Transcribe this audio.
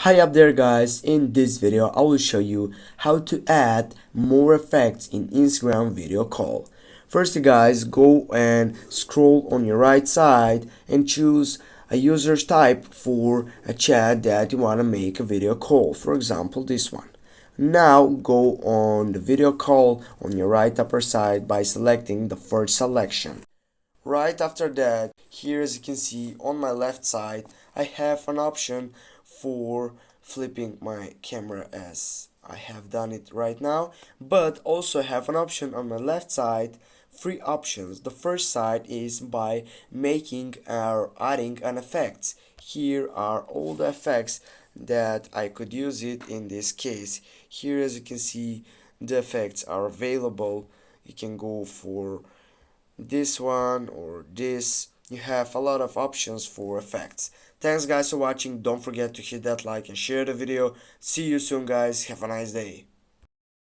Hi up there guys, in this video I will show you how to add more effects in Instagram video call. First guys, go and scroll on your right side and choose a user's type for a chat that you want to make a video call, for example this one. Now go on the video call on your right upper side by selecting the first selection. Right after that, here as you can see on my left side, I have an option for flipping my camera as I have done it right now, but also have an option on my left side, three options. The first side is by making or adding an effect. Here are all the effects that I could use it in this case. Here as you can see, the effects are available. You can go for this one or this. You have a lot of options for effects. Thanks guys for watching. Don't forget to hit that like and share the video. See you soon guys. Have a nice day.